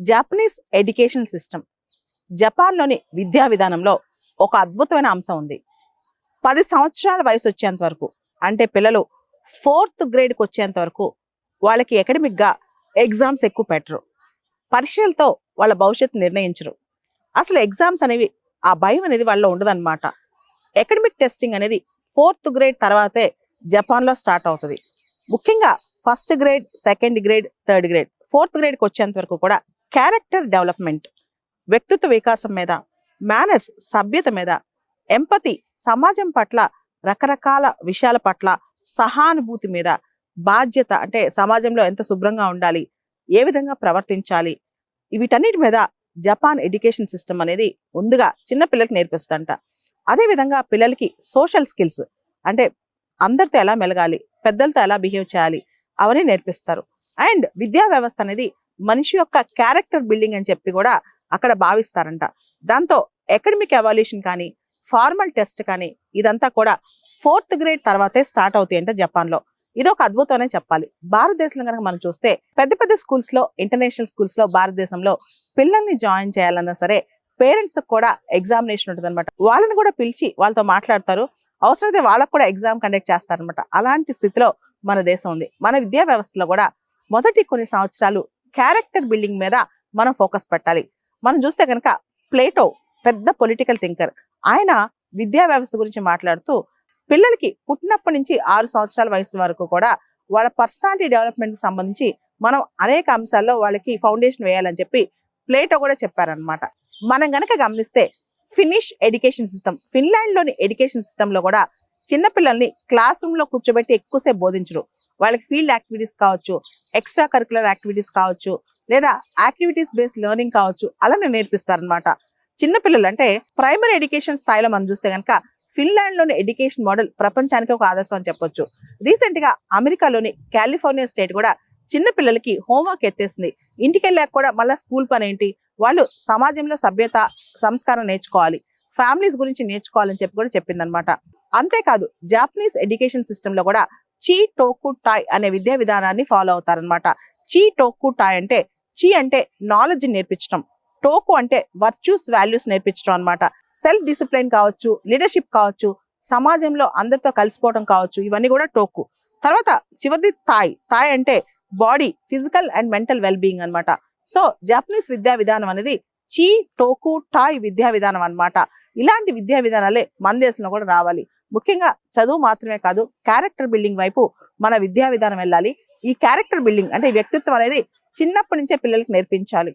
Japanese education system, జపాన్లోని విద్యా విధానంలో ఒక అద్భుతమైన అంశం ఉంది. 10 సంవత్సరాల వయసు వచ్చేంత వరకు, అంటే పిల్లలు 4th గ్రేడ్కి వచ్చేంత వరకు వాళ్ళకి అకాడమిక్గా ఎగ్జామ్స్ ఎక్కువ పెట్టరు. పరీక్షలతో వాళ్ళ భవిష్యత్తు నిర్ణయించరు. అసలు ఎగ్జామ్స్ అనేవి, ఆ భయం అనేది వాళ్ళలో ఉండదన్నమాట. అకాడమిక్ టెస్టింగ్ అనేది 4th గ్రేడ్ తర్వాతే జపాన్లో స్టార్ట్ అవుతుంది. ముఖ్యంగా 1st grade, 2nd grade, 3rd grade, 4th గ్రేడ్కి వచ్చేంత వరకు కూడా క్యారెక్టర్ డెవలప్మెంట్, వ్యక్తిత్వ వికాసం మీద, మేనర్స్ సభ్యత మీద, ఎంపతి సమాజం పట్ల, రకరకాల విషయాల పట్ల సహానుభూతి మీద, బాధ్యత అంటే సమాజంలో ఎంత శుభ్రంగా ఉండాలి, ఏ విధంగా ప్రవర్తించాలి, వీటన్నిటి మీద జపాన్ ఎడ్యుకేషన్ సిస్టమ్ అనేది ముందుగా చిన్న పిల్లలకి నేర్పిస్తుంట. అదేవిధంగా పిల్లలకి సోషల్ స్కిల్స్ అంటే అందరితో ఎలా మెలగాలి, పెద్దలతో ఎలా బిహేవ్ చేయాలి అవన్నీ నేర్పిస్తారు. అండ్ విద్యా వ్యవస్థ అనేది మనిషి యొక్క క్యారెక్టర్ బిల్డింగ్ అని చెప్పి కూడా అక్కడ భావిస్తారంట. దాంతో అకాడమిక్ ఎవాల్యూషన్ కానీ, ఫార్మల్ టెస్ట్ కానీ ఇదంతా కూడా 4th గ్రేడ్ తర్వాతే స్టార్ట్ అవుతాయంట జపాన్లో. ఇది ఒక అద్భుతం అనే చెప్పాలి. భారతదేశంలో కనుక మనం చూస్తే పెద్ద పెద్ద స్కూల్స్ లో, ఇంటర్నేషనల్ స్కూల్స్ లో భారతదేశంలో పిల్లల్ని జాయిన్ చేయాలన్నా సరే పేరెంట్స్ కూడా ఎగ్జామినేషన్ ఉంటుంది అనమాట. వాళ్ళని కూడా పిలిచి వాళ్ళతో మాట్లాడతారు. అవసరమైతే వాళ్ళకు కూడా ఎగ్జామ్ కండక్ట్ చేస్తారనమాట. అలాంటి స్థితిలో మన దేశం ఉంది. మన విద్యా వ్యవస్థలో కూడా మొదటి కొన్ని సంవత్సరాలు క్యారెక్టర్ బిల్డింగ్ మీద మనం ఫోకస్ పెట్టాలి. మనం చూస్తే కనుక ప్లేటో పెద్ద పొలిటికల్ థింకర్. ఆయన విద్యా వ్యవస్థ గురించి మాట్లాడుతూ పిల్లలకి పుట్టినప్పటి నుంచి 6 సంవత్సరాల వయసు వరకు కూడా వాళ్ళ పర్సనాలిటీ డెవలప్మెంట్ కి సంబంధించి మనం అనేక అంశాల్లో వాళ్ళకి ఫౌండేషన్ వేయాలని చెప్పి ప్లేటో కూడా చెప్పారనమాట. మనం గనక గమనిస్తే ఫినిష్ ఎడ్యుకేషన్ సిస్టమ్, ఫిన్లాండ్ లోని ఎడ్యుకేషన్ సిస్టమ్ లో కూడా చిన్నపిల్లల్ని క్లాస్ రూమ్ లో కూర్చోబెట్టి ఎక్కువసేపు బోధించరు. వాళ్ళకి ఫీల్డ్ యాక్టివిటీస్ కావచ్చు, ఎక్స్ట్రా కరికులర్ యాక్టివిటీస్ కావచ్చు, లేదా యాక్టివిటీస్ బేస్డ్ లెర్నింగ్ కావచ్చు, అలానే నేర్పిస్తారనమాట. చిన్నపిల్లలు అంటే ప్రైమరీ ఎడ్యుకేషన్ స్థాయిలో మనం చూస్తే కనుక ఫిన్లాండ్ లోని ఎడ్యుకేషన్ మోడల్ ప్రపంచానికి ఒక ఆదర్శం అని చెప్పొచ్చు. రీసెంట్ గా అమెరికాలోని కాలిఫోర్నియా స్టేట్ కూడా చిన్న పిల్లలకి హోంవర్క్ ఎత్తేసింది. ఇంటికి వెళ్ళాక కూడా మళ్ళీ స్కూల్ పని ఏంటి, వాళ్ళు సమాజంలో సభ్యత, సంస్కారం నేర్చుకోవాలి, ఫ్యామిలీస్ గురించి నేర్చుకోవాలని చెప్పి కూడా చెప్పిందనమాట. అంతేకాదు జాపనీస్ ఎడ్యుకేషన్ సిస్టమ్ లో కూడా చీ టోకు టాయ్ అనే విద్యా విధానాన్ని ఫాలో అవుతారనమాట. చీ టోకు టాయ్ అంటే, చీ అంటే నాలెడ్జ్ నేర్పించడం, టోకు అంటే వర్చ్యూస్, వాల్యూస్ నేర్పించడం అనమాట. సెల్ఫ్ డిసిప్లైన్ కావచ్చు, లీడర్షిప్ కావచ్చు, సమాజంలో అందరితో కలిసిపోవడం కావచ్చు, ఇవన్నీ కూడా టోకు. తర్వాత చివరిది తాయ్. తాయ్ అంటే body, physical and mental well being అనమాట. సో జాపనీస్ విద్యా విధానం అనేది చీ టోకు టాయ్ విద్యా విధానం అనమాట. ఇలాంటి విద్యా విధానాలే మన దేశంలో కూడా రావాలి. ముఖ్యంగా చదువు మాత్రమే కాదు, క్యారెక్టర్ బిల్డింగ్ వైపు మన విద్యా విధానం వెళ్ళాలి. ఈ క్యారెక్టర్ బిల్డింగ్ అంటే వ్యక్తిత్వం అనేది చిన్నప్పటి నుంచే పిల్లలకి నేర్పించాలి.